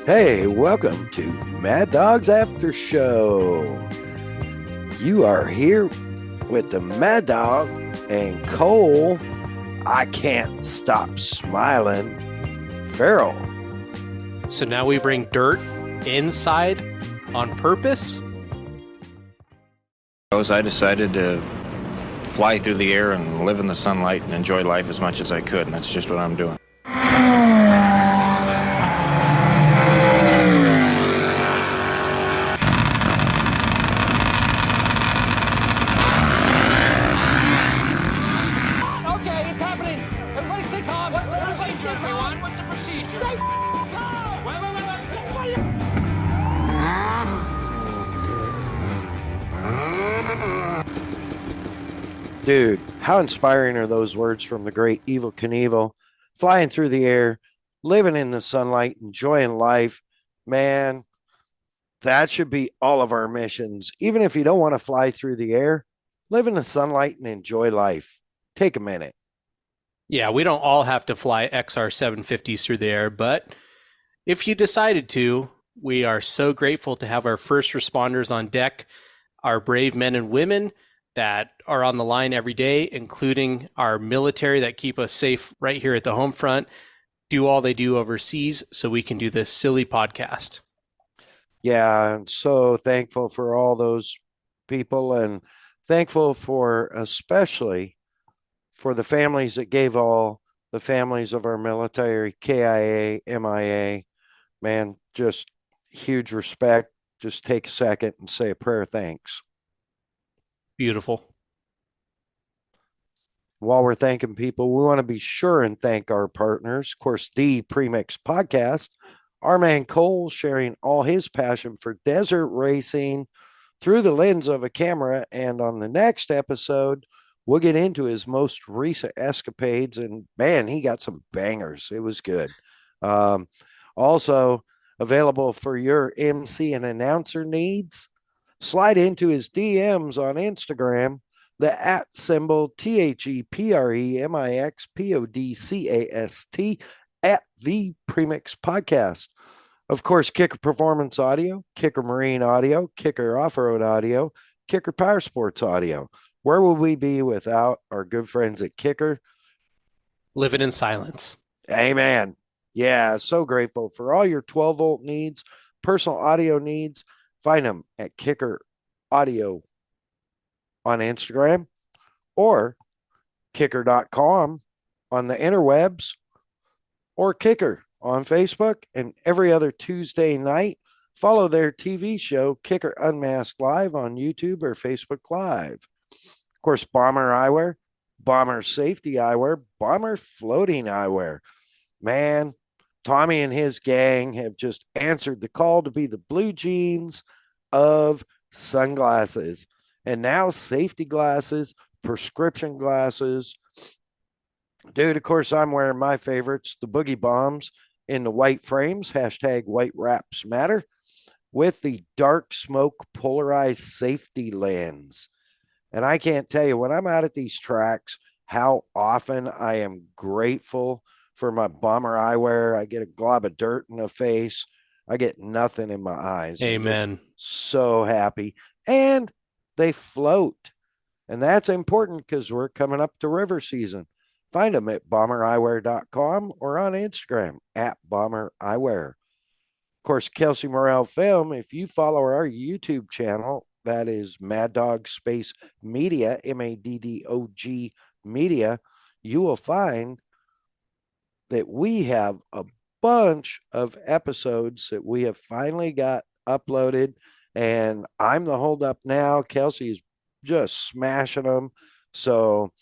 Hey, welcome to MAddOG'S After Show. You are here with the MAddOG and Cole. I can't stop smiling. Farrell. So now we bring dirt inside on purpose? I decided to fly through the air and live in the sunlight and enjoy life as much as I could, and that's just what I'm doing. Okay, it's happening. Everybody stay calm. What's the procedure, everyone? What's the procedure? Stay calm. Wait. Dude, how inspiring are those words from the great Evel Knievel? Flying through the air, living in the sunlight, enjoying life. Man, that should be all of our missions. Even if you don't want to fly through the air, live in the sunlight and enjoy life. Take a minute. Yeah, we don't all have to fly XR 750s through the air, but if you decided to, we are so grateful to have our first responders on deck, our brave men and women that are on the line every day, including our military that keep us safe right here at the home front, do all they do overseas so we can do this silly podcast. Yeah, I'm so thankful for all those people and thankful for especially for the families that gave all the families of our military, KIA, MIA. Man, just huge respect. Just take a second and say a prayer of thanks. Beautiful. While we're thanking people, we want to be sure and thank our partners. Of course, the Premix Podcast, our man Cole sharing all his passion for desert racing through the lens of a camera. And on the next episode, we'll get into his most recent escapades. And man, he got some bangers. It was good. Also available for your MC and announcer needs. Slide into his DMs on Instagram, the @ symbol ThePremixPodcast at the Premix Podcast. Of course, Kicker Performance Audio, Kicker Marine Audio, Kicker Off-Road Audio, Kicker Power Sports Audio. Where would we be without our good friends at Kicker? Living in silence. Amen. Yeah, so grateful for all your 12-volt needs, personal audio needs. Find them at Kicker Audio on Instagram or kicker.com on the interwebs or Kicker on Facebook. And every other Tuesday night, follow their TV show, Kicker Unmasked Live on YouTube or Facebook Live. Of course, Bomber Eyewear, Bomber Safety Eyewear, Bomber Floating Eyewear. Man, Tommy and his gang have just answered the call to be the blue jeans of sunglasses. And now safety glasses, prescription glasses. Dude, of course, I'm wearing my favorites, the Boogie Bombs in the white frames, hashtag white wraps matter, with the dark smoke polarized safety lens. And I can't tell you, when I'm out at these tracks, how often I am grateful for my Bomber eyewear. I get a glob of dirt in the face. I get nothing in my eyes. Amen. So happy. And they float. And that's important because we're coming up to river season. Find them at bombereyewear.com or on Instagram at Bomber Eyewear. Of course, Kelsey Morrell Film, if you follow our YouTube channel, that is MAddOG Space Media, MAddOG Media, you will find that we have a bunch of episodes that we have finally got uploaded, and I'm the holdup now. Kelsey is just smashing them. So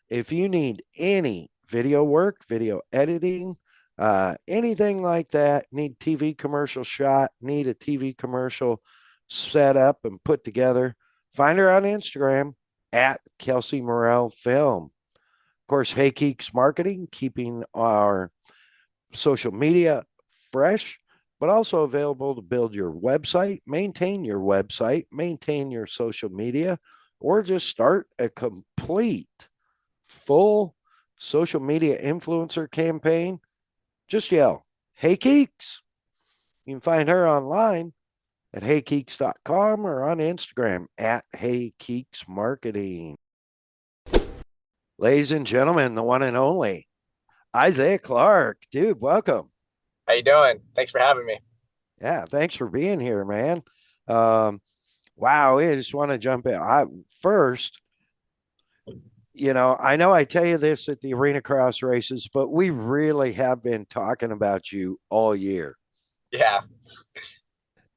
if you need any video work, video editing, anything like that, need TV commercial shot, need a TV commercial set up and put together, find her on Instagram at Kelsey Morrell Film. Of course, Hey Keeks Marketing, keeping our social media fresh, but also available to build your website, maintain your social media, or just start a complete full social media influencer campaign. Just yell, Hey Keeks. You can find her online at heykeeks.com or on Instagram at heykeeksmarketing. Ladies and gentlemen, the one and only Izaih Clark. Dude, welcome. How you doing? Thanks for having me. Yeah, thanks for being here, man. Wow, I just want to jump in. First, I know I tell you this at the Arenacross races, but we really have been talking about you all year. Yeah,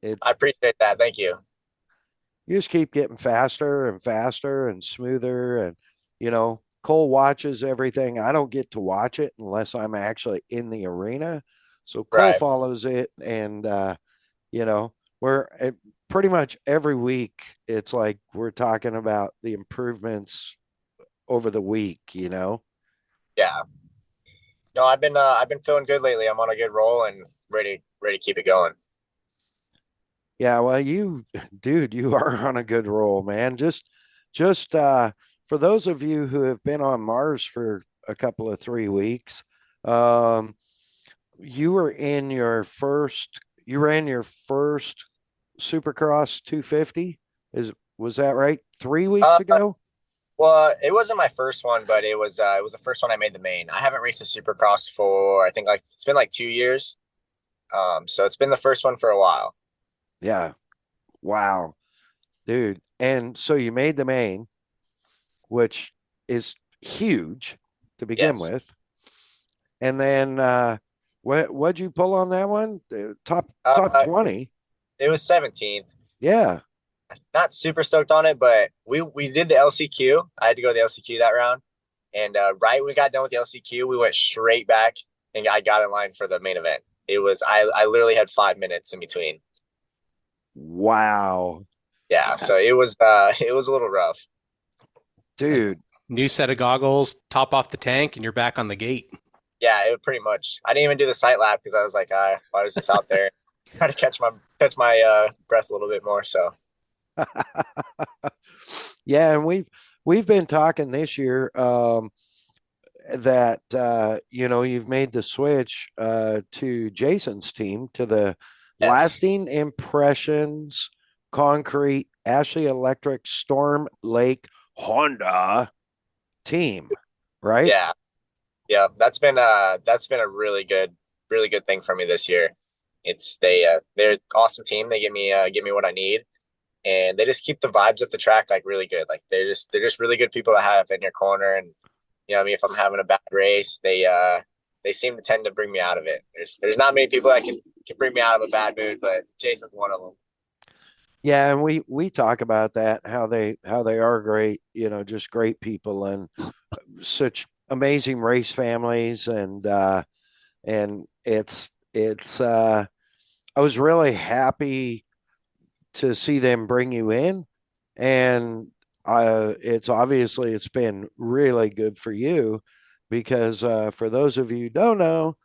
I appreciate that. Thank you. You just keep getting faster and faster and smoother. And, Cole watches everything. I don't get to watch it unless I'm actually in the arena. So Cole follows it. And, we're pretty much every week, it's like we're talking about the improvements over the week, Yeah. No, I've been feeling good lately. I'm on a good roll and ready to keep it going. Yeah, well, you are on a good roll, man. Just for those of you who have been on Mars for a couple of 3 weeks, you were in your first Supercross 250. Was that right? 3 weeks ago? Well, it wasn't my first one, but it was the first one I made the main. I haven't raced a Supercross for I think it's been 2 years. So it's been the first one for a while. Yeah. Wow. Dude. And so you made the main, which is huge to begin with. And then what'd you pull on that one? Top 20. It was 17th. Yeah. Not super stoked on it, but we did the LCQ. I had to go to the LCQ that round. And right when we got done with the LCQ, we went straight back and I got in line for the main event. It was I literally had 5 minutes in between. Wow. Yeah, so it was a little rough. Dude. New set of goggles, top off the tank, and you're back on the gate. Yeah, it pretty much. I didn't even do the sight lap because I was like, I was just out there trying to catch my breath a little bit more. So yeah, and we've been talking this year that you've made the switch to Jason's team, to the Lasting Impressions Concrete Ashley Electric Storm Lake Honda team, right? Yeah, that's been a really good thing for me this year. They're an awesome team. They give me what I need, and they just keep the vibes at the track really good. Like they're just really good people to have in your corner. And if I'm having a bad race, they seem to tend to bring me out of it. There's not many people that can bring me out of a bad mood, but Jason's one of them. Yeah, and we talk about that, how they are great, just great people and such amazing race families. And it's I was really happy to see them bring you in, and it's been really good for you because for those of you who don't know,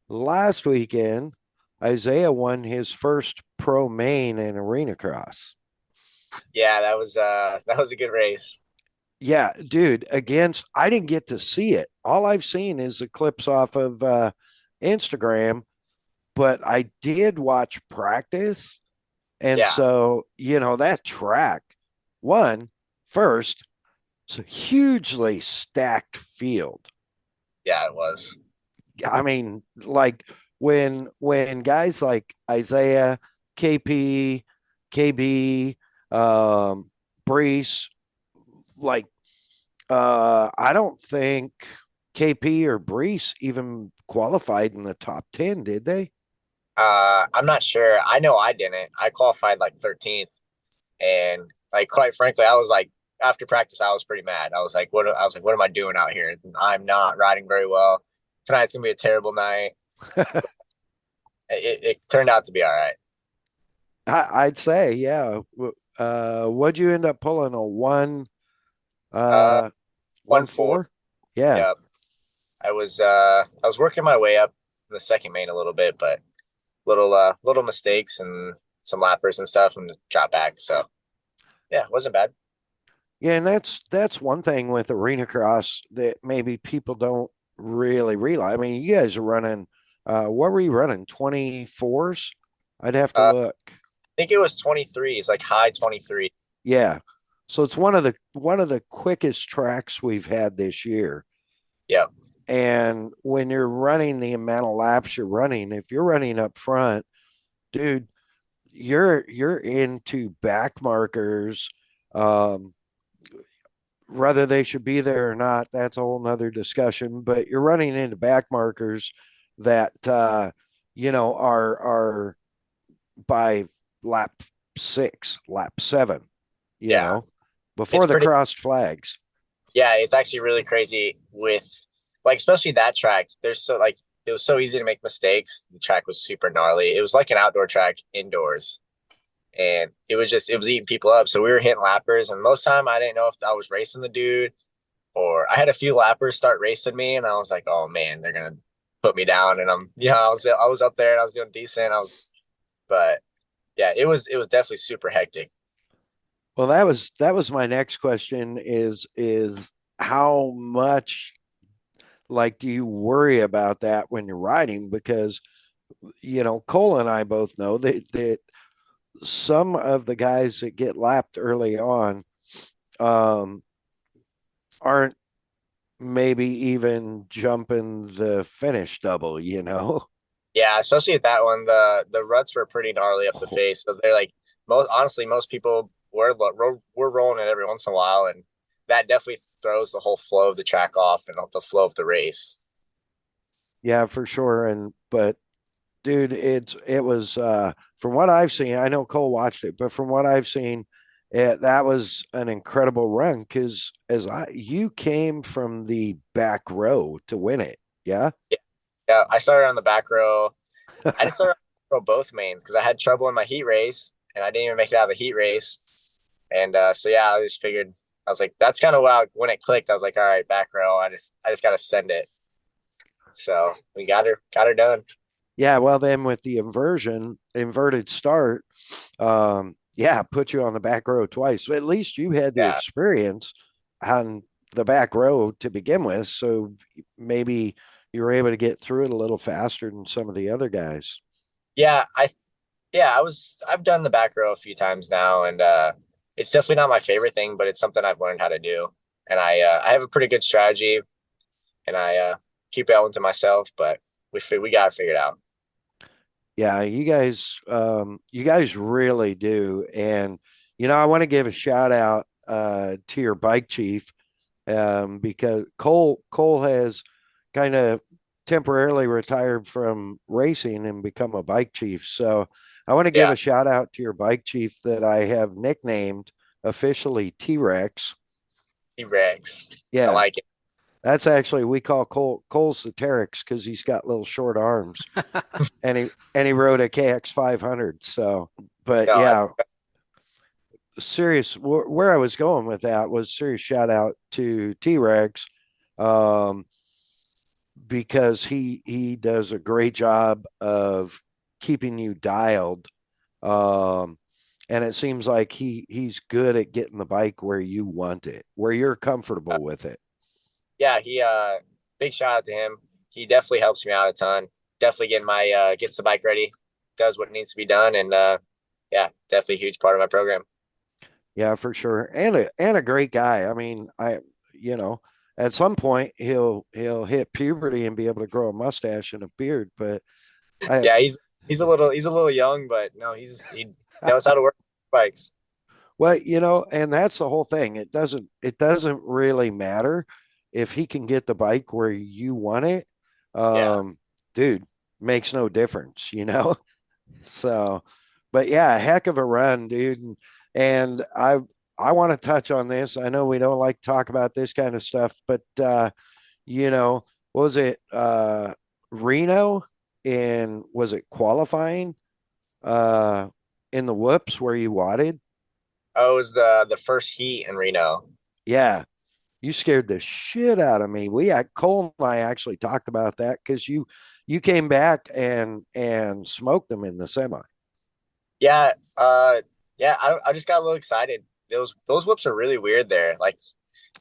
last weekend Izaih won his first pro main in Arenacross. Yeah, that was a good race. Yeah, dude, I didn't get to see it. All I've seen is the clips off of Instagram, but I did watch practice. And so, that track, first, it's a hugely stacked field. Yeah, it was. I mean, like when guys like Izaih, KP, KB, Brees, I don't think KP or Brees even qualified in the top 10, did they? I'm not sure. I know I didn't. I qualified 13th, and quite frankly, I was after practice, I was pretty mad. I was like, what am I doing out here? I'm not riding very well. Tonight's gonna be a terrible night. It turned out to be all right. I'd say, yeah. What'd you end up pulling? A 1-4? Yeah. Yep. I was working my way up in the second main a little bit, but little mistakes and some lappers and stuff and drop back. So yeah, it wasn't bad. Yeah, and that's one thing with Arenacross that maybe people don't really realize. I mean, you guys are running what were you running? 24s? I'd have to look. I think it was 23. It's like high 23. Yeah. So it's one of the quickest tracks we've had this year. Yeah. And when you're running the amount of laps you're running, if you're running up front, dude, you're into back markers. Whether they should be there or not, that's a whole nother discussion. But you're running into back markers that are by lap 6, lap 7, Yeah. before It's the pretty, crossed flags. yeah, it's actually really crazy with like, especially that track. There's so like, it was so easy to make mistakes. The track was super gnarly. It was like an outdoor track indoors. And it was eating people up. So we were hitting lappers, and most time I didn't know if I was racing the dude, or I had a few lappers start racing me, and I was like, oh man, they're gonna put me down. And I was up there and I was doing decent. But yeah, it was definitely super hectic. Well, that was my next question is how much like do you worry about that when you're riding? Because Cole and I both know that some of the guys that get lapped early on um, aren't maybe even jumping the finish double. Yeah, especially at that one, the ruts were pretty gnarly up the face. So they're like, most people were rolling it every once in a while, and that definitely throws the whole flow of the track off and the flow of the race. Yeah, for sure. But dude, it was from what I've seen, I know Cole watched it, but from what I've seen, that was an incredible run because you came from the back row to win it. Yeah. Yeah, yeah. I started on the back row. I just started on the back row both mains because I had trouble in my heat race, and I didn't even make it out of the heat race. And so yeah, I just figured I was like, that's kind of when it clicked. I was like, all right, back row. I just got to send it. So we got her done. Yeah. Well, then with the inverted start, yeah, put you on the back row twice. At least you had the Yeah. experience on the back row to begin with. So maybe you were able to get through it a little faster than some of the other guys. Yeah. I've done the back row a few times now, and it's definitely not my favorite thing, but it's something I've learned how to do. And I have a pretty good strategy, and I keep that one to myself, but we got to figure it out. Yeah, you guys really do. And I want to give a shout out to your bike chief because Cole has kind of temporarily retired from racing and become a bike chief. So I want to give Yeah. a shout out to your bike chief that I have nicknamed officially T-Rex. T-Rex. I Yeah, like it. that's actually we call Cole's the Terex because he's got little short arms, and he rode a KX 500. So, but No, yeah, serious. Where I was going with that was serious shout out to T-Rex, um, because he does a great job of keeping you dialed, um, and it seems like he's good at getting the bike where you want it, where you're comfortable with it. yeah, he big shout out to him. He definitely helps me out a ton. Definitely gets the bike ready, does what needs to be done, and yeah, definitely a huge part of my program. Yeah, for sure. And a great guy. I mean, at some point he'll hit puberty and be able to grow a mustache and a beard, but I Yeah, he's a little young, but no, he knows how to work bikes. well, and that's the whole thing. It doesn't really matter if he can get the bike where you want it. Yeah. Dude, makes no difference. So, but yeah, a heck of a run, dude. And I want to touch on this. I know we don't like to talk about this kind of stuff, but what was it? Reno was it qualifying in the whoops where you wadded? Oh, it was the first heat in Reno. Yeah, you scared the shit out of me. Cole and I actually talked about that because you came back and smoked them in the semi. Yeah, yeah. I just got a little excited. Those whoops are really weird there. Like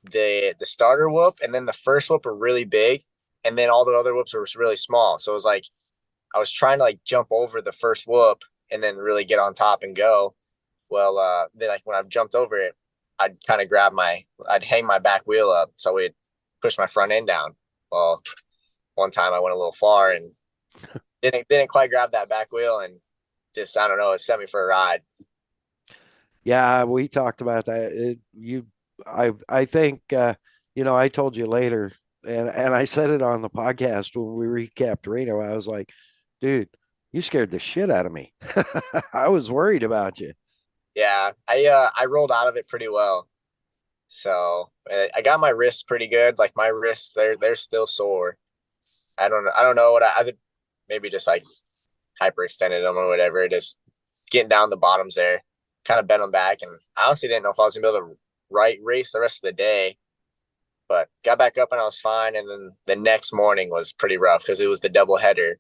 the starter whoop and then the first whoop are really big, and then all the other whoops are really small. So it was like I was trying to like jump over the first whoop, and then really get on top and go. Well, then like when I jumped over it, I'd kind of I'd hang my back wheel up, so we'd push my front end down. Well, one time I went a little far and didn't quite grab that back wheel, and just, I don't know, it sent me for a ride. Yeah, we talked about that. I think, I told you later, and I said it on the podcast when we recapped Reno. I was like, dude, you scared the shit out of me. I was worried about you. Yeah, I rolled out of it pretty well. So I got my wrists pretty good. Like my wrists, they're still sore. I don't know what I maybe just like hyperextended them or whatever. Just getting down the bottoms there, kind of bent them back, and I honestly didn't know if I was gonna be able to race the rest of the day. But got back up and I was fine. And then the next morning was pretty rough because it was the double header,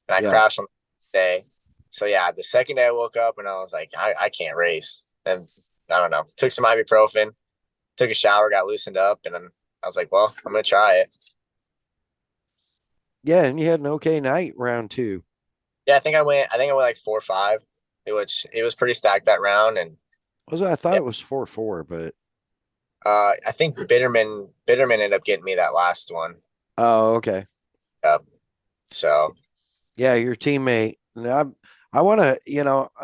and I crashed on the day. So yeah, the second day I woke up and I was like, I can't race. And I don't know, took some ibuprofen, took a shower, got loosened up, and then I was like, well, I'm gonna try it. Yeah, and you had an okay night round 2. Yeah, I think I went like 4-5, which it was pretty stacked that round. And I thought it was 4-4, but I think Bitterman ended up getting me that last one. oh, okay. So Yeah, your teammate. I want to,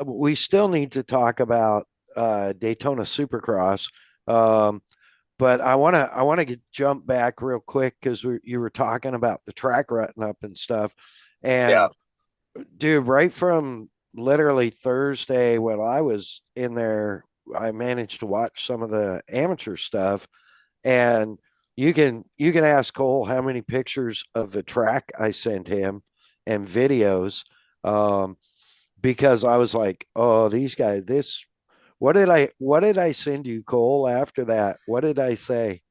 we still need to talk about Daytona Supercross. But I want to jump back real quick because you were talking about the track rutting up and stuff. And yeah, dude, right from literally Thursday when I was in there, I managed to watch some of the amateur stuff. And you can ask Cole how many pictures of the track I sent him and videos. Because I was like, oh, these guys, what did I send you, Cole, after that? What did I say?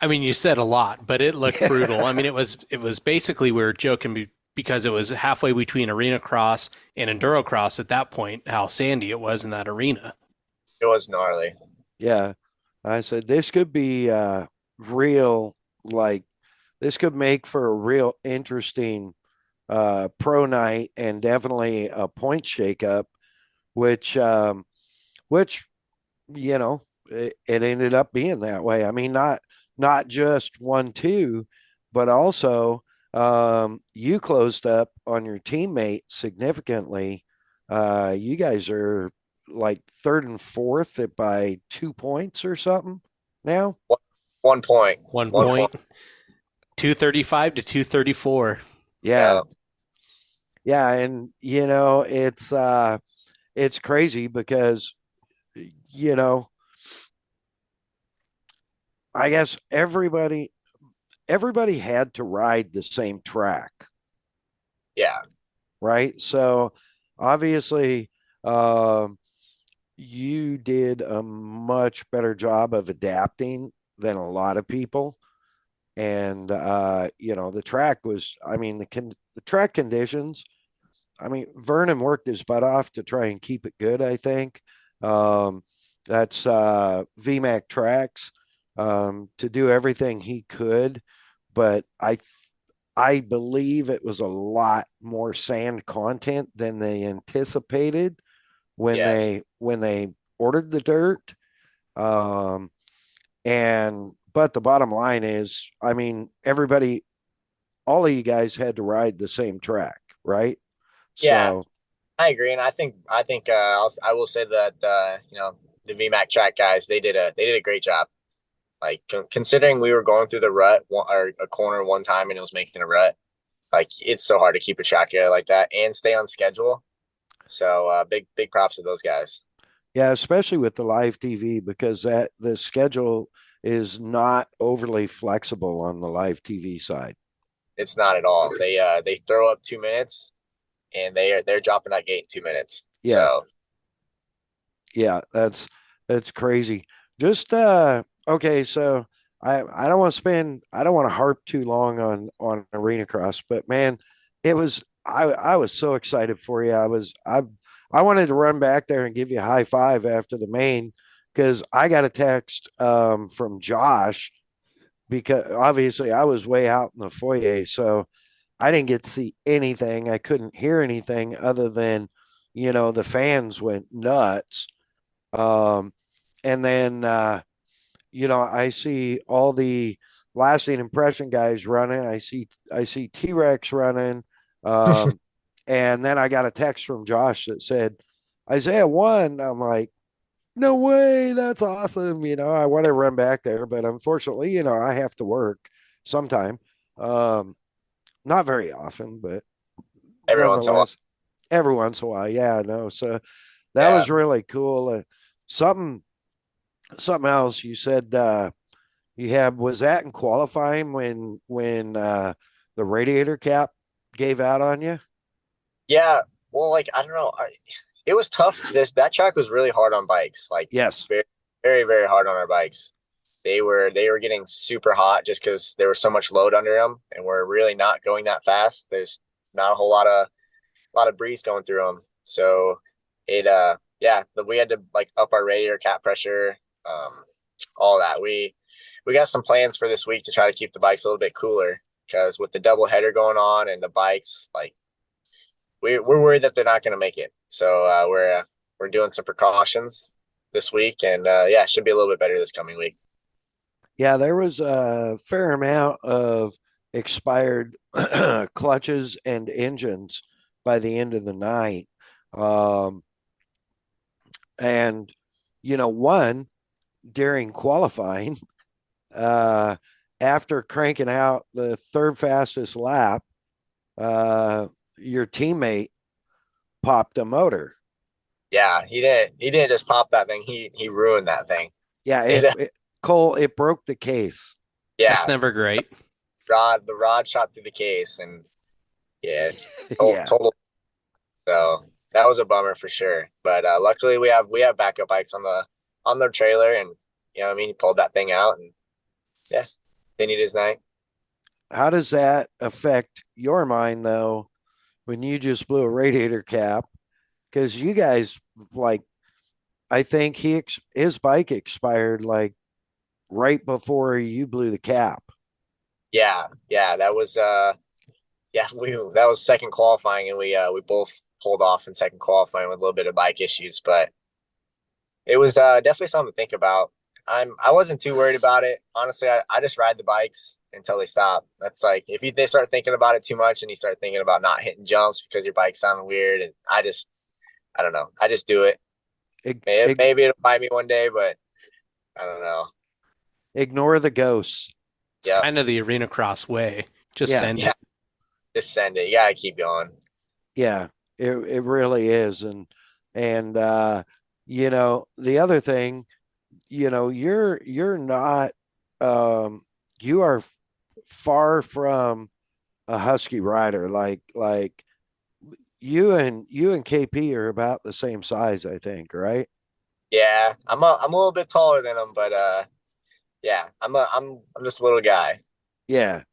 I mean, you said a lot, but it looked brutal. I mean, it was basically, we were joking because it was halfway between Arenacross and Endurocross at that point, how sandy it was in that arena. it was gnarly. Yeah. I said this could be real, like this could make for a real interesting pro night and definitely a point shakeup, which it ended up being that way. I mean, not just 1-2, but also you closed up on your teammate significantly. You guys are like third and fourth by 2 points or something now. 1 point. 1 point. 235 to 234. Yeah. Yeah, and it's crazy because I guess everybody had to ride the same track. Yeah. Right. So obviously, you did a much better job of adapting than a lot of people. And, the track was, I mean, the track conditions, I mean, Vernon worked his butt off to try and keep it good, I think. That's VMAC Tracks to do everything he could. But I believe it was a lot more sand content than they anticipated when they ordered the dirt. But the bottom line is, I mean, all of you guys had to ride the same track, right? Yeah, So I agree, and I will say that the VMAC track guys, they did a great job. Like considering we were going through the rut or a corner one time and it was making a rut, like it's so hard to keep a track together like that and stay on schedule. So big props to those guys. yeah, especially with the live TV because the schedule is not overly flexible on the live TV side. It's not at all. They throw up 2 minutes and they're dropping that gate in 2 minutes. Yeah. So yeah, that's crazy. Just okay, so I don't want to harp too long on Arenacross, but man, I was so excited for you. I wanted to run back there and give you a high five after the main because I got a text from Josh because obviously I was way out in the foyer, so I didn't get to see anything. I couldn't hear anything other than the fans went nuts. Um, and then, I see all the lasting impression guys running. I see T-Rex running. And then I got a text from Josh that said, Isaiah won. I'm like, no way. That's awesome. I want to run back there, but unfortunately, I have to work sometime. Not very often, but Every once in a while. nonetheless, every once in a while. Yeah, no. So that Yeah. was really cool. Something else you said, was that in qualifying when the radiator cap gave out on you? Yeah. Well, like, I don't know. It was tough. That track was really hard on bikes. Like, Yes. very, very, very hard on our bikes. They were getting super hot just because there was so much load under them, and we're really not going that fast. There's not a whole lot of breeze going through them. So we had to like up our radiator cap pressure, all that. We got some plans for this week to try to keep the bikes a little bit cooler because with the double header going on and the bikes, like we're worried that they're not going to make it. So we're doing some precautions this week, and it should be a little bit better this coming week. Yeah, there was a fair amount of expired clutches and engines by the end of the night. Um, and, one during qualifying, uh, after cranking out the third fastest lap, your teammate popped a motor. Yeah, he didn't just pop that thing. He ruined that thing. Yeah, Cole, it broke the case. Yeah, That's never great. the rod shot through the case, and Yeah. total. So that was a bummer for sure. But luckily we have backup bikes on the trailer, and he pulled that thing out, and yeah, they need his night. How does that affect your mind though when you just blew a radiator cap? Because you guys, like, I think his bike expired like right before you blew the cap. Yeah, that was that was second qualifying, and we both pulled off in second qualifying with a little bit of bike issues, but it was definitely something to think about. I wasn't too worried about it. Honestly, I just ride the bikes until they stop. That's like if they start thinking about it too much and you start thinking about not hitting jumps because your bike's sounding weird, and I don't know. I just do it. Maybe it'll bite me one day, but I don't know. Ignore the ghosts. It's kind of the Arenacross way. Just send it. Just send it. You gotta keep going. Yeah, it really is. And the other thing, you're not you are far from a husky rider. Like you and KP are about the same size, I think, right? Yeah, I'm a little bit taller than him, but I'm just a little guy. Yeah.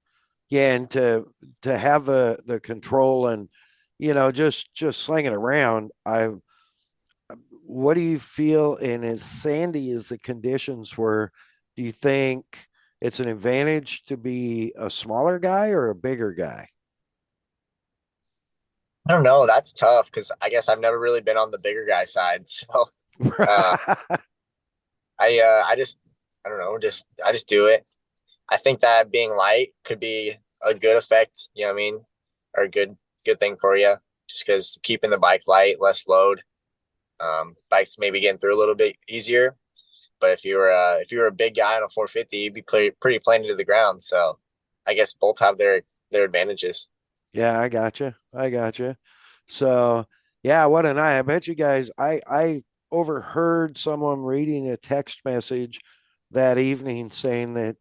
Yeah, and to have the control and just sling it around. What do you feel? And as sandy as the conditions were, do you think it's an advantage to be a smaller guy or a bigger guy? I don't know. That's tough because I guess I've never really been on the bigger guy side. So I don't know. I just do it. I think that being light could be a good effect. You know what I mean? Or a good thing for you, just because keeping the bike light, less load, bikes maybe getting through a little bit easier. But if you were a big guy on a 450, you'd be pretty plain to the ground. So I guess both have their advantages. Yeah, I gotcha. So yeah, what a night. I bet you guys, I overheard someone reading a text message that evening saying that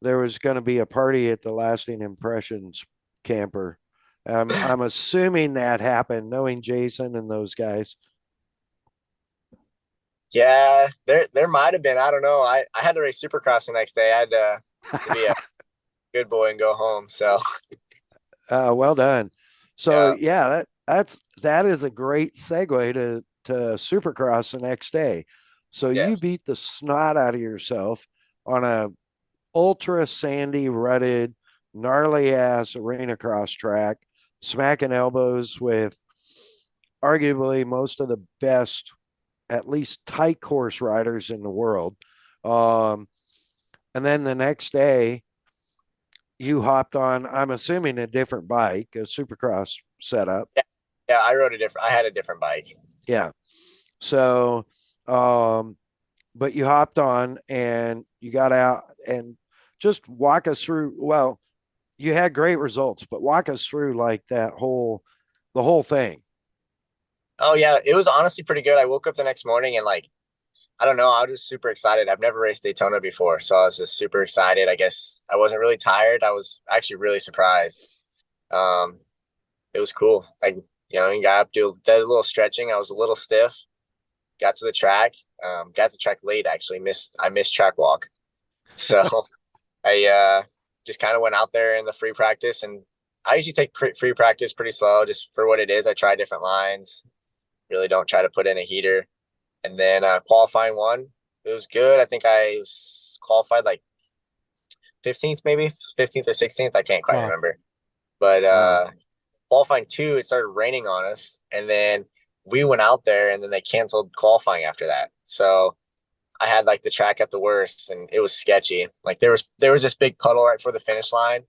there was going to be a party at the Lasting Impressions camper. I'm assuming that happened, knowing Jason and those guys. Yeah, there might have been. I don't know. I had to race Supercross the next day. I had to be a good boy and go home. So well done. So yeah, that is a great segue to Supercross the next day. So you beat the snot out of yourself on a ultra sandy, rutted, gnarly ass Arenacross track, smacking elbows with arguably most of the best, at least tight course riders in the world. Um, and then the next day, you hopped on, I'm assuming, a different bike, a Supercross setup. Yeah, yeah. I had a different bike. Yeah. So, but you hopped on and you got out and just walk us through. Well, you had great results, but walk us through like the whole thing. Oh yeah, it was honestly pretty good. I woke up the next morning and like I don't know, I was just super excited. I've never raced Daytona before, so I was just super excited. I guess I wasn't really tired. I was actually really surprised. Um, it was cool. You got up, did a little stretching. I was a little stiff. Got to the track. Got to the track late. Actually, I missed track walk, so I just kind of went out there in the free practice, and I usually take free practice pretty slow, just for what it is. I try different lines. Really don't try to put in a heater. And then qualifying one, it was good. I think I was qualified like 15th, maybe 15th or 16th. I can't quite Wow. remember. But Wow. qualifying two, it started raining on us. And then we went out there and then they canceled qualifying after that. So I had like the track at the worst and it was sketchy. Like there was this big puddle right before the finish line.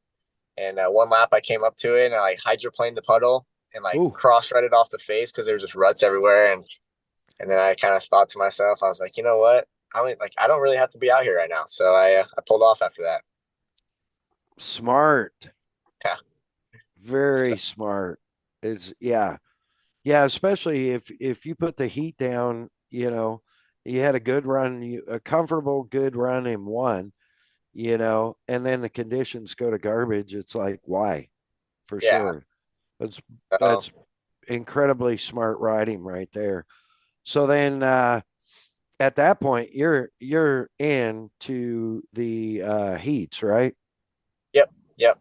And one lap I came up to it and I like hydroplaned the puddle and like Ooh, cross-threaded off the face because there was just ruts everywhere. And then I kind of thought to myself, I was like, you know what? I don't really have to be out here right now. So I pulled off after that. smart. Yeah. Very smart. Is yeah. Yeah, especially if you put the heat down, you had a good run, a comfortable good run in one, and then the conditions go to garbage. It's like, why? For Yeah. sure. That's So, that's incredibly smart riding right there. So then at that point you're into the heats, right? yep. Yep.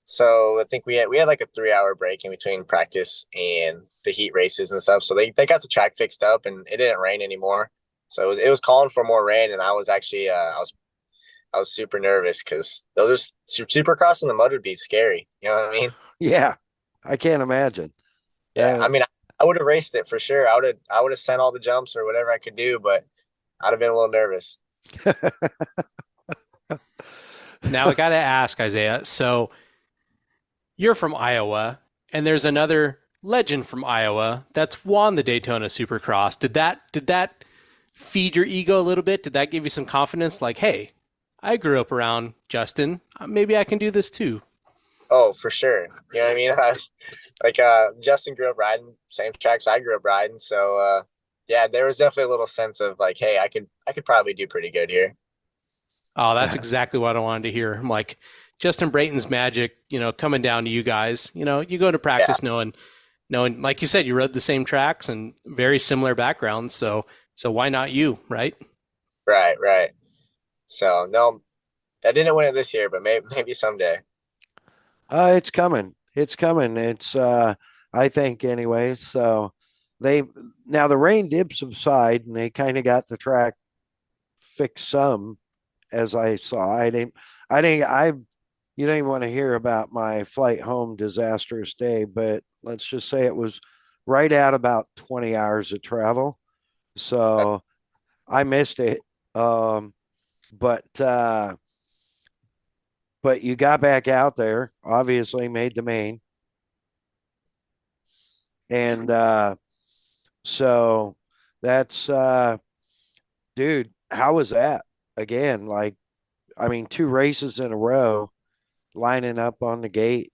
So I think we had like a 3 hour break in between practice and the heat races and stuff. So they got the track fixed up and it didn't rain anymore. So it was calling for more rain. And I was actually, I was super nervous because those supercross in the mud would be scary. You know what I mean? Yeah. I can't imagine. Yeah. Uh, I mean, I would have raced it for sure. I would have sent all the jumps or whatever I could do, but I'd have been a little nervous. Now I got to ask, Isaiah. So you're from Iowa, and there's another legend from Iowa that's won the Daytona Supercross. Did that feed your ego a little bit? Did that give you some confidence? Like, hey, I grew up around Justin. Maybe I can do this too. Oh, for sure. You know what I mean? Justin grew up riding same tracks I grew up riding. So yeah, there was definitely a little sense of like, hey, I could probably do pretty good here. Oh, that's exactly what I wanted to hear. I'm like, Justin Brayton's magic, coming down to you guys. You go to Yeah. practice knowing, like you said, you rode the same tracks and very similar backgrounds. So why not you, right? Right, right. So no, I didn't win it this year, but maybe someday. it's coming. It's coming. It's I think anyway. So they now the rain did subside and they kind of got the track fixed some as I saw. I you don't even want to hear about my flight home disastrous day, but let's just say it was right at about 20 hours of travel. So I missed it. Um, but but you got back out there, obviously made the main. And so that's dude, how was that? Again, like I mean, two races in a row lining up on the gate.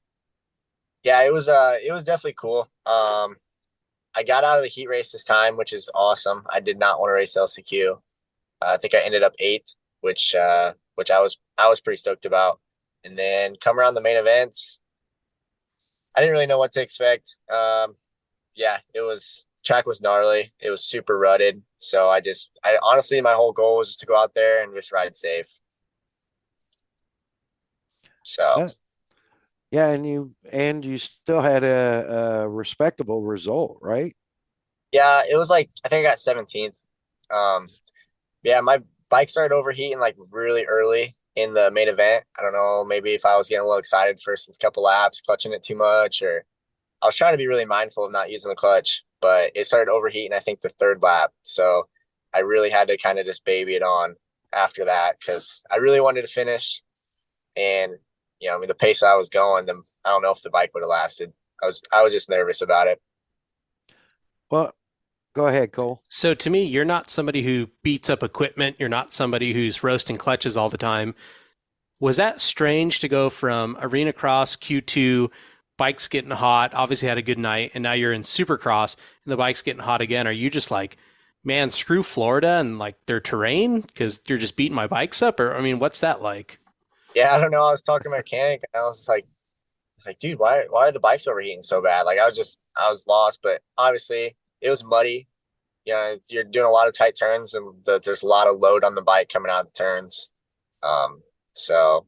Yeah, it was definitely cool. I got out of the heat race this time, which is awesome. I did not want to race LCQ. I think I ended up eighth, which I was pretty stoked about. And then come around the main events, I didn't really know what to expect. Yeah, track was gnarly. It was super rutted. So I honestly, my whole goal was just to go out there and just ride safe. So Yeah, yeah, and you still had a respectable result, right? yeah, it was like I think I got 17th. Um, yeah, my bike started overheating like really early in the main event. I don't know, maybe if I was getting a little excited for some couple laps, clutching it too much, or I was trying to be really mindful of not using the clutch, but it started overheating, I think, the third lap. So I really had to kind of just baby it on after that because I really wanted to finish. And, I mean, the pace I was going, I don't know if the bike would have lasted. I was just nervous about it. Well, go ahead, Cole. So to me, you're not somebody who beats up equipment. You're not somebody who's roasting clutches all the time. Was that strange to go from Arenacross Q2, bike's getting hot, obviously had a good night, and now you're in Supercross and the bike's getting hot again? Are you just like, man, screw Florida and like their terrain because you're just beating my bikes up? Or, I mean, what's that like? Yeah, I don't know. I was talking to my mechanic and I was like, dude, why are the bikes overheating so bad? Like I was lost, but obviously it was muddy. You're doing a lot of tight turns and there's a lot of load on the bike coming out of the turns. So,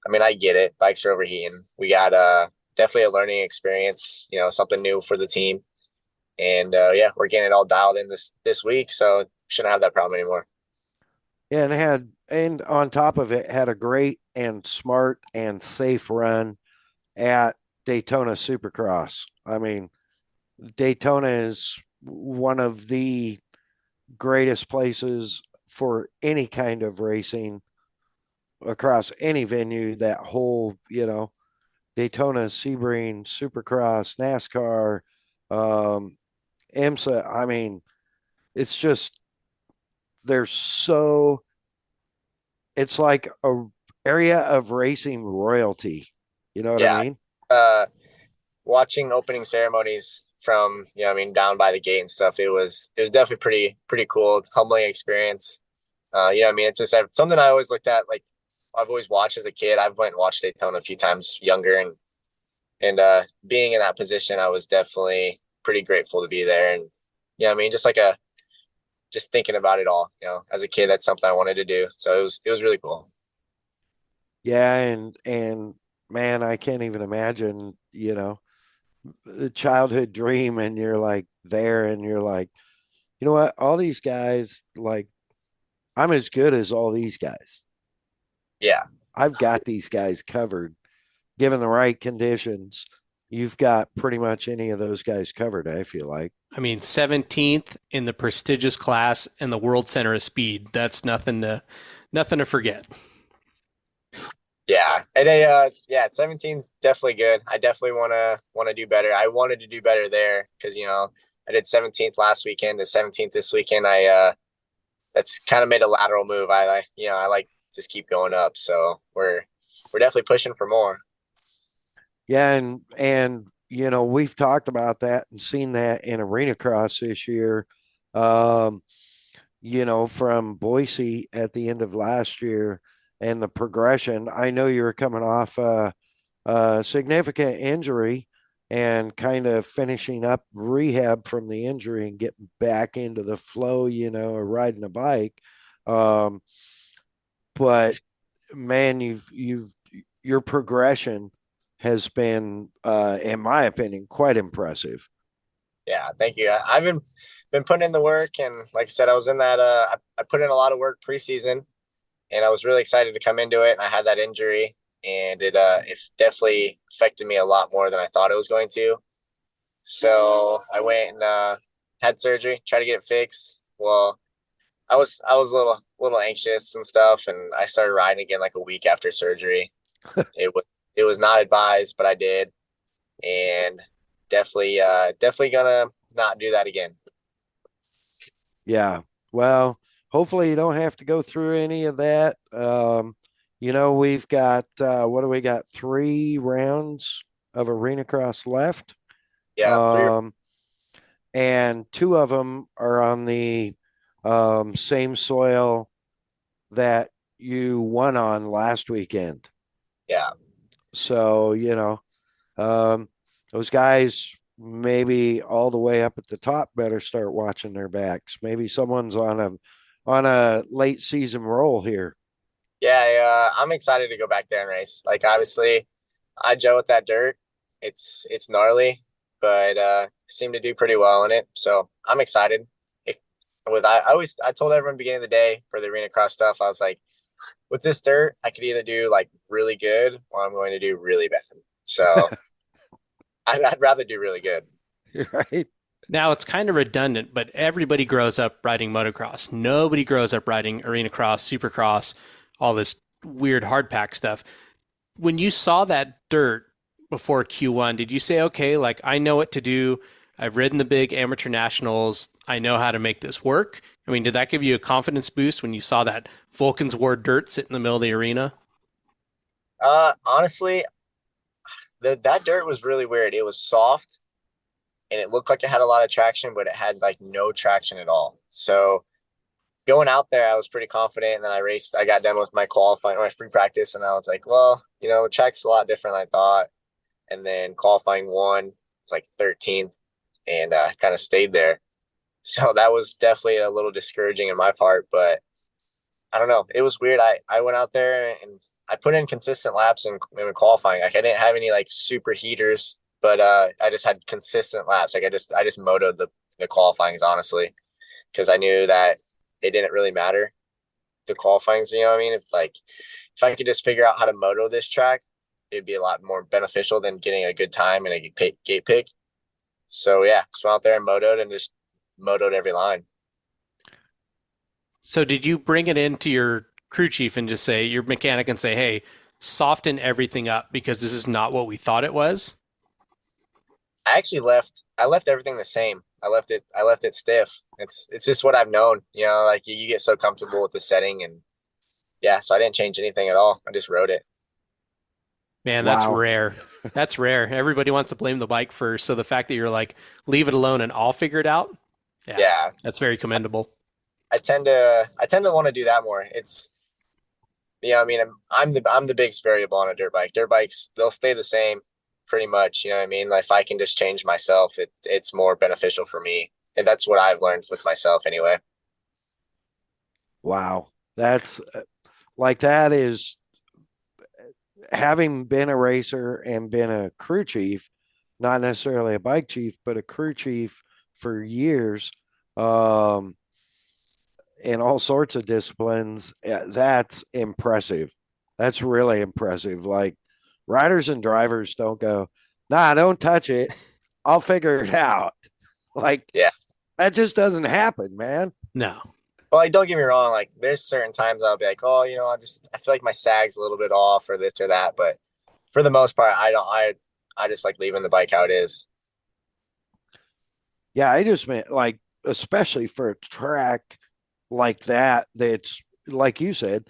I mean, I get it. Bikes are overheating. We got definitely a learning experience, something new for the team. And we're getting it all dialed in this week. So shouldn't have that problem anymore. Yeah, and on top of it, had a great and smart and safe run at Daytona Supercross. I mean, Daytona is one of the greatest places for any kind of racing across any venue. That whole, Daytona, Sebring, Supercross, NASCAR, IMSA. I mean, it's just it's like a area of racing royalty. You know what I mean? Watching opening ceremonies from, down by the gate and stuff, it was definitely pretty cool, humbling experience. It's just something I always looked at. Like I've always watched as a kid. I've went and watched Daytona a few times younger, and being in that position, I was definitely pretty grateful to be there. And just thinking about it all, as a kid, that's something I wanted to do. So it was really cool. Yeah, and man, I can't even imagine, the childhood dream, and you're like there, and you're like, you know what, all these guys, like, I'm as good as all these guys. Yeah, I've got these guys covered. Given the right conditions, you've got pretty much any of those guys covered, I feel like. I mean, 17th in the prestigious class in the World Center of Speed. That's nothing to forget. Yeah, and 17's definitely good. I definitely want to do better. I wanted to do better there because I did 17th last weekend to 17th this weekend. That's kind of made a lateral move. I like just keep going up. So we're definitely pushing for more. Yeah, and we've talked about that and seen that in Arenacross this year. From Boise at the end of last year, and the progression. I know you were coming off a significant injury and kind of finishing up rehab from the injury and getting back into the flow, of riding a bike. But man, your progression has been, in my opinion, quite impressive. Yeah, thank you. I've been putting in the work, and like I said, I was in that. I put in a lot of work preseason, and I was really excited to come into it. And I had that injury, and it definitely affected me a lot more than I thought it was going to. So I went and had surgery, tried to get it fixed. Well, I was a little anxious and stuff, and I started riding again like a week after surgery. It was not advised, but I did, and definitely gonna not do that again. Yeah. Well, hopefully you don't have to go through any of that. We've got what do we got? 3 rounds of Arenacross left. Yeah, and 2 of them are on the same soil that you won on last weekend. Yeah. So, those guys maybe all the way up at the top better start watching their backs. Maybe someone's on a late season roll here. Yeah, I'm excited to go back there and race. Like obviously, I Joe with that dirt. It's gnarly, but I seem to do pretty well in it. So I'm excited. I told everyone beginning of the day for the Arenacross stuff, I was like, with this dirt, I could either do like really good or I'm going to do really bad. So I'd rather do really good. Right? Now it's kind of redundant, but everybody grows up riding motocross. Nobody grows up riding Arenacross, Supercross, all this weird hard pack stuff. When you saw that dirt before Q1, did you say, okay, like I know what to do? I've ridden the big amateur nationals. I know how to make this work. I mean, did that give you a confidence boost when you saw that Vulcan's War dirt sit in the middle of the arena? Honestly, that dirt was really weird. It was soft and it looked like it had a lot of traction, but it had like no traction at all. So going out there, I was pretty confident. And then I got done with my qualifying, my free practice, and I was like, well, the track's a lot different than I thought. And then qualifying one, like 13th, and kind of stayed there. So that was definitely a little discouraging in my part, but I don't know. It was weird. I went out there and I put in consistent laps in qualifying. Like I didn't have any like super heaters, but I just had consistent laps. Like I just motoed the qualifyings honestly, because I knew that it didn't really matter the qualifyings. You know what I mean? If I could just figure out how to moto this track, it'd be a lot more beneficial than getting a good time and a gate pick. So yeah, just went out there and motoed and just motoed every line. So did you bring it into your crew chief and just say, your mechanic, and say, hey, soften everything up because this is not what we thought it was? I left everything the same. I left it stiff. It's just what I've known, like you get so comfortable with the setting, and yeah, so I didn't change anything at all. I just rode it. Man, that's Wow. rare. That's rare. Everybody wants to blame the bike first. So the fact that you're like, leave it alone and I'll figure it out. Yeah. That's very commendable. I tend to want to do that more. It's, I mean, I'm the biggest variable on a dirt bike. Dirt bikes, they'll stay the same pretty much. You know what I mean? Like if I can just change myself, it's more beneficial for me. And that's what I've learned with myself anyway. Wow. That's that is having been a racer and been a crew chief, not necessarily a bike chief, but a crew chief for years, in all sorts of disciplines. That's impressive. That's really impressive. Like riders and drivers don't go, nah, don't touch it. I'll figure it out. Like, Yeah. that just doesn't happen, man. No. Well, like, don't get me wrong. Like there's certain times I'll be like, oh, I feel like my sag's a little bit off or this or that. But for the most part, I just like leaving the bike how it is. Yeah, I just meant like, especially for a track like that, that's like you said,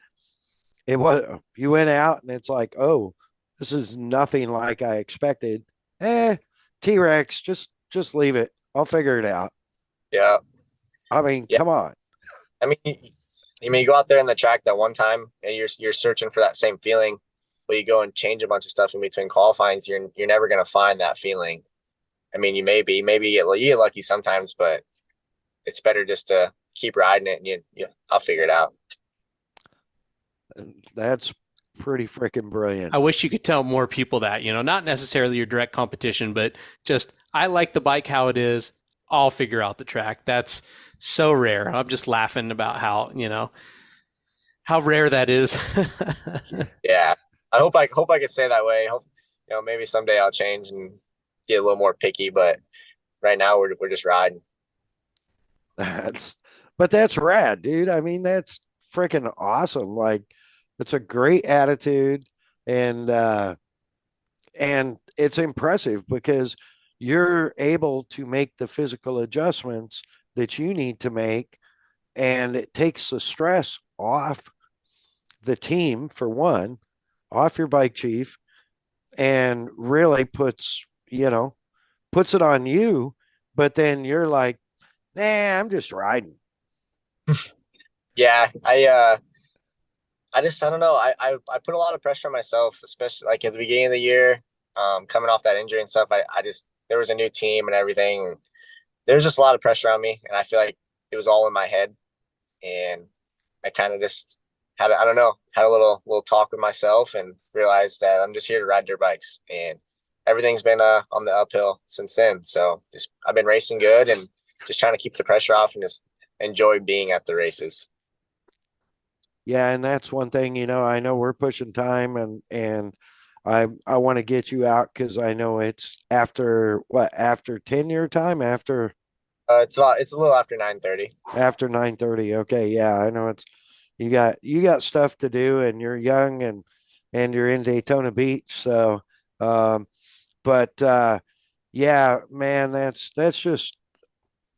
it was, you went out and it's like, oh, this is nothing like I expected. T-Rex, just leave it. I'll figure it out. Yeah. I mean, Yeah. come on. I mean, you go out there in the track that one time and you're searching for that same feeling, but you go and change a bunch of stuff in between qualifyings. You're never going to find that feeling. I mean, maybe you get lucky sometimes, but it's better just to keep riding it and I'll figure it out. That's pretty freaking brilliant. I wish you could tell more people that, not necessarily your direct competition, but just, I like the bike how it is. I'll figure out the track. That's so rare. I'm just laughing about how rare that is. Yeah. I hope I could stay that way. Hope, maybe someday I'll change and get a little more picky, but right now we're just riding. That's rad, dude. I mean, that's freaking awesome. Like, it's a great attitude, and it's impressive because you're able to make the physical adjustments that you need to make, and it takes the stress off the team, for one, off your bike chief, and really puts it on you. But then you're like, nah, I'm just riding. Yeah. I don't know. I put a lot of pressure on myself, especially like at the beginning of the year, coming off that injury and stuff. There was a new team and everything. There was just a lot of pressure on me, and I feel like it was all in my head. And I kind of just had a little talk with myself and realized that I'm just here to ride dirt bikes, and everything's been on the uphill since then. So I've been racing good and just trying to keep the pressure off and just enjoy being at the races. Yeah, and that's one thing, I know we're pushing time, and I want to get you out because I know it's after 10-year time It's a little after 9:30. after 9:30. Okay, yeah, I know it's you got stuff to do and you're young and you're in Daytona Beach. So but yeah, man, that's just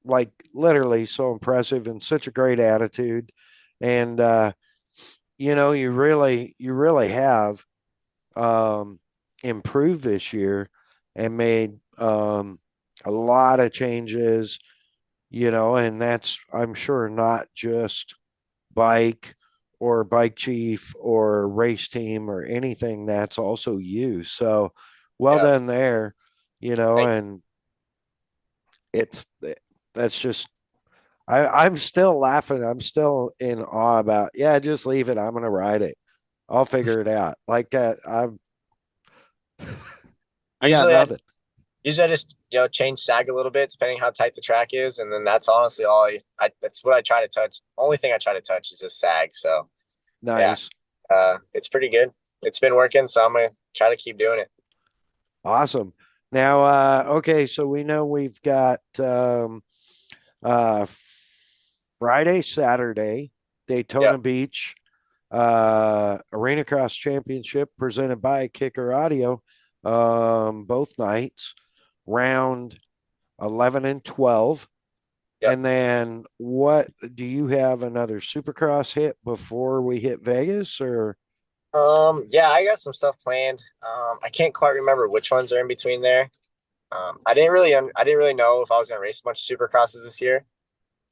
like literally so impressive and such a great attitude. And you really have improved this year and made a lot of changes, and that's, I'm sure, not just bike or bike chief or race team or anything. That's also you. So well Yeah. done there, Thank and it's that's just I'm still laughing. I'm still in awe about, yeah, just leave it. I'm gonna ride it. I'll figure it out. Like that. I got Usually, nothing. usually I just change sag a little bit depending how tight the track is, and then that's honestly all that's what I try to touch. Only thing I try to touch is just sag. So yeah, Nice. it's pretty good. It's been working, so I'm gonna try to keep doing it. Awesome. Now, okay, so we know we've got uh Friday, Saturday, Daytona Yep. Beach, Arenacross Championship presented by Kicker Audio, both nights, round 11 and 12. Yep. And then what do you have another Supercross hit before we hit Vegas or? Yeah, I got some stuff planned. I can't quite remember which ones are in between there. I didn't really know if I was gonna race a bunch of Supercrosses this year.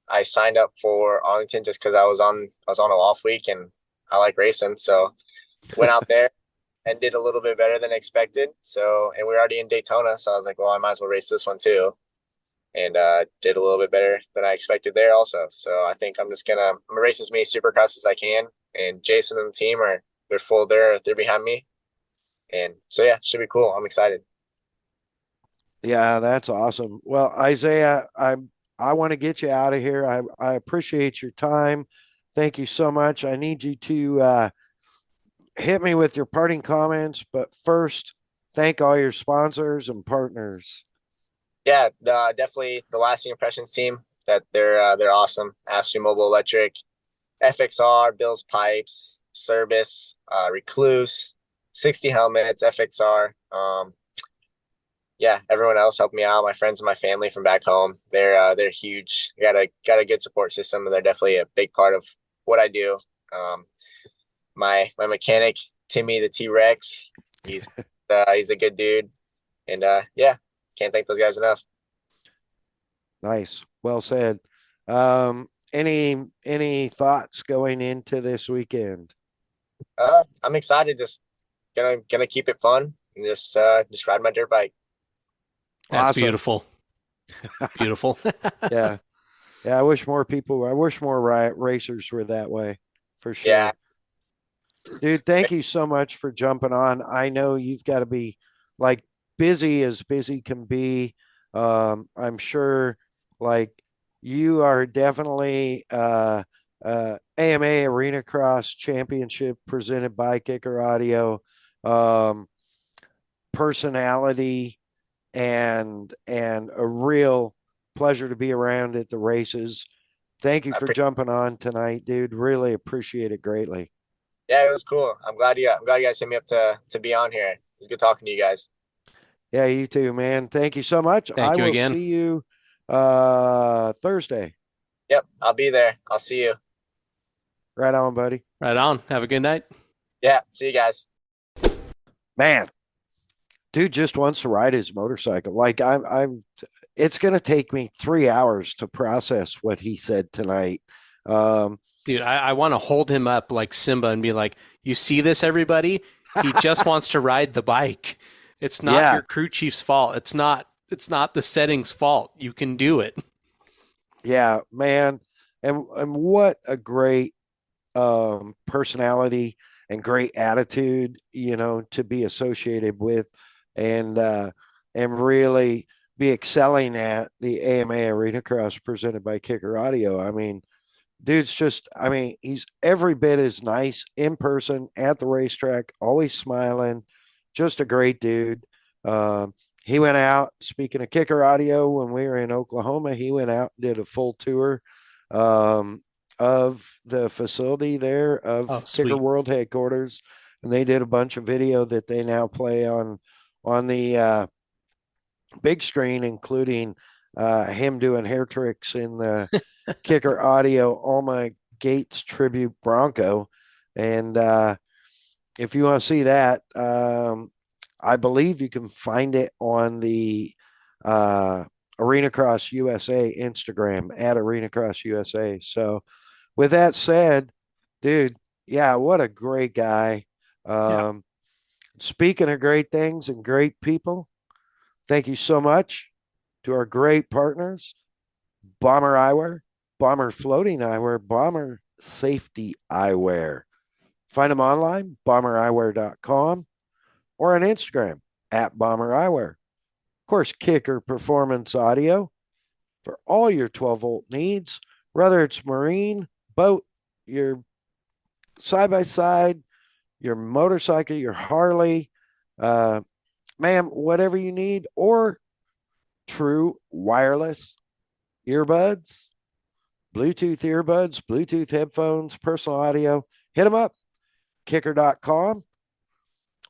I signed up for Arlington just because I was on a off week and I like racing, so went out there and did a little bit better than expected. So, and we're already in Daytona, so I was like, well, I might as well race this one too, and did a little bit better than I expected there also. So I think I'm gonna race as many Supercross as I can, and Jason and the team they're full, they're behind me, and so yeah, should be cool. I'm excited. Yeah, that's awesome. Well, Isaiah, I want to get you out of here. I appreciate your time. Thank you so much. I need you to hit me with your parting comments, but first, thank all your sponsors and partners. Yeah, definitely the lasting impressions team. That they're awesome. Ashley Mobile Electric, FXR, Bill's Pipes, Service, Recluse, 60 Helmets, FXR. Yeah, everyone else helped me out. My friends and my family from back home, they're huge. Got a good support system, and they're definitely a big part of what I do. My mechanic Timmy the T Rex, he's a good dude, and yeah, can't thank those guys enough. Nice. Well said. Any thoughts going into this weekend? I'm excited. Just gonna keep it fun and just ride my dirt bike. That's Awesome. beautiful. Beautiful. Yeah. Yeah. I wish more racers were that way for sure. Yeah, Dude, thank you so much for jumping on. I know you've got to be like busy as busy can be. I'm sure like you are definitely AMA Arena Cross Championship presented by Kicker Audio personality and a real pleasure to be around at the races. Thank you for jumping on tonight, dude. Really appreciate it greatly. yeah, it was cool. I'm glad you guys hit me up to be on here. It was good talking to you guys. Yeah, you too, man. Thank you so much. Thank you will again. see you Thursday. Yep, I'll be there. I'll see you. Right on, buddy. Right on. Have a good night. Yeah, see you guys. Man, dude just wants to ride his motorcycle. Like it's gonna take me 3 hours to process what he said tonight. Dude, I want to hold him up like Simba and be like, you see this, everybody? He just wants to ride the bike. It's not your crew chief's fault. It's not the setting's fault. You can do it. Yeah, man. And what a great personality and great attitude, to be associated with and really be excelling at the AMA Arena Cross presented by Kicker Audio. I mean, dude's he's every bit as nice in person at the racetrack, always smiling, just a great dude. He went out, speaking of Kicker Audio, when we were in Oklahoma, he went out and did a full tour of the facility there of Kicker sweet. World headquarters. And they did a bunch of video that they now play on the big screen, including him doing hair tricks in the Kicker Audio Alma Gates Tribute Bronco. And if you want to see that, I believe you can find it on the Arenacross USA Instagram at Arenacross USA. So with that said, dude, yeah, what a great guy. Speaking of great things and great people, thank you so much to our great partners, Bomber Eyewear, Bomber Floating Eyewear, Bomber Safety Eyewear. Find them online, bombereyewear.com, or on Instagram at Bomber Eyewear. Of course, Kicker Performance Audio for all your 12-volt needs, whether it's marine, boat, your side-by-side, your motorcycle, your Harley, ma'am, whatever you need, or true wireless earbuds, Bluetooth earbuds, Bluetooth headphones, personal audio. Hit them up, kicker.com,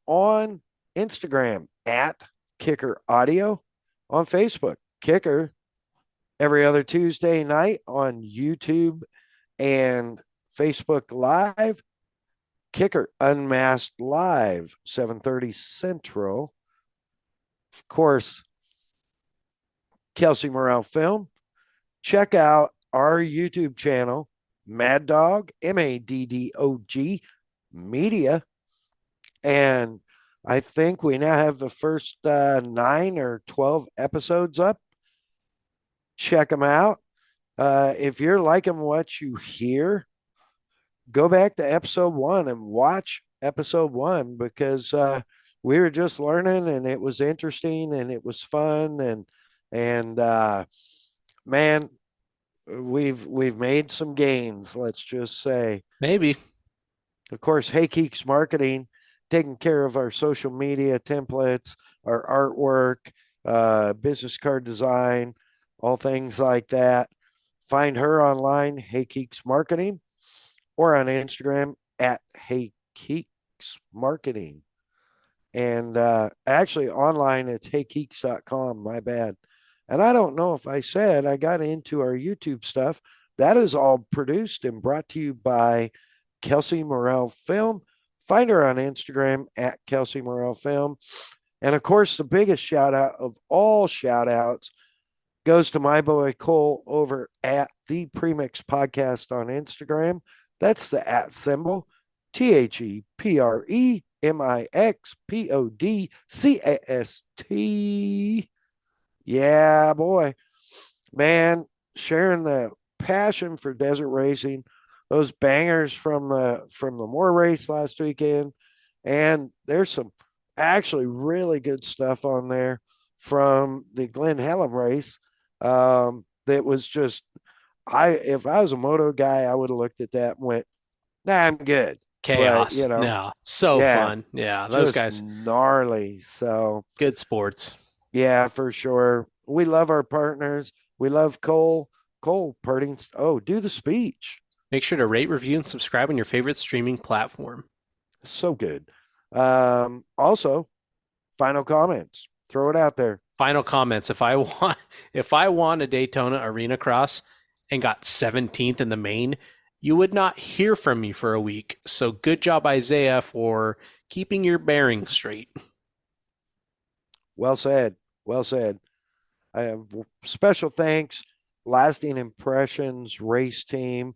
on Instagram at Kicker Audio, on Facebook, Kicker, every other Tuesday night on YouTube and Facebook Live, Kicker Unmasked Live, 7:30 Central. Of course, Kelsey Morrell Film. Check out our YouTube channel, MAddOG, MAddOG Media. And I think we now have the first 9 or 12 episodes up. Check them out. If you're liking what you hear, go back to episode 1 and watch episode 1, because we were just learning and it was interesting and it was fun, and man, we've made some gains, let's just say. Maybe. Of course, Hey Keeks Marketing, taking care of our social media templates, our artwork, business card design, all things like that. Find her online, Hey Keeks Marketing, or on Instagram at Hey Keeks Marketing. And actually online, it's heykeeks.com, my bad. And I don't know if I said I got into our YouTube stuff. That is all produced and brought to you by Kelsey Morrell Film. Find her on Instagram at Kelsey Morrell Film. And of course, the biggest shout out of all shout outs goes to my boy Cole over at the Premix Podcast on Instagram. That's the at symbol, ThePremixPodcast. Yeah, boy, man, sharing the passion for desert racing, those bangers from the Moore race last weekend. And there's some actually really good stuff on there from the Glen Helen race. That was just, if I was a moto guy, I would have looked at that and went, nah, I'm good. Chaos. But, yeah. So fun. Yeah. Those guys. Gnarly. So good sports. Yeah, for sure. We love our partners. We love Cole. Cole Purdy. Oh, do the speech. Make sure to rate, review, and subscribe on your favorite streaming platform. So good. Also, final comments. Throw it out there. Final comments. If I won a Daytona Arenacross and got 17th in the main, you would not hear from me for a week. So good job, Izaih, for keeping your bearings straight. Well said. Well said. I have special thanks, Lasting Impressions race team,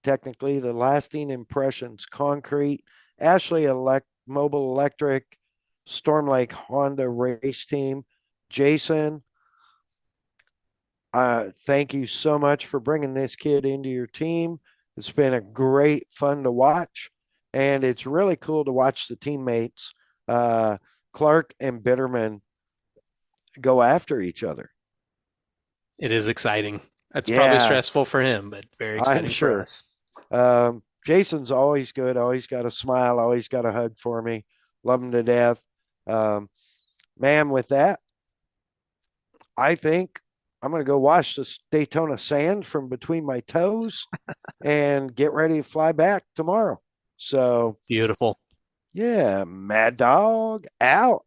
technically the Lasting Impressions Concrete, Ashley Mobile Electric, Storm Lake Honda race team, Jason. Thank you so much for bringing this kid into your team. It's been a great fun to watch, and it's really cool to watch the teammates, Clark and Bitterman, go after each other. It is exciting. It's probably stressful for him, but very exciting for us. Jason's always good, always got a smile, always got a hug for me. Love him to death. Man, with that, I think I'm going to go wash this Daytona sand from between my toes and get ready to fly back tomorrow. So, Beautiful. yeah, Mad Dog out.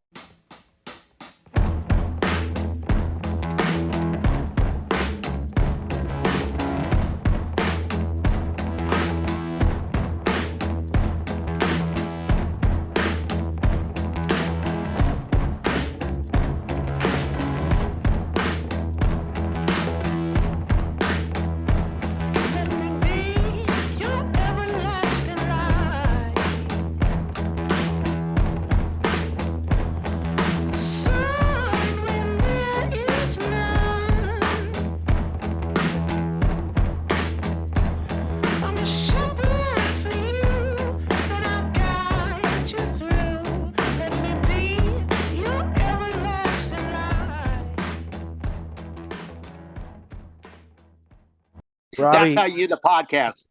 Robbie, That's how you do the podcast.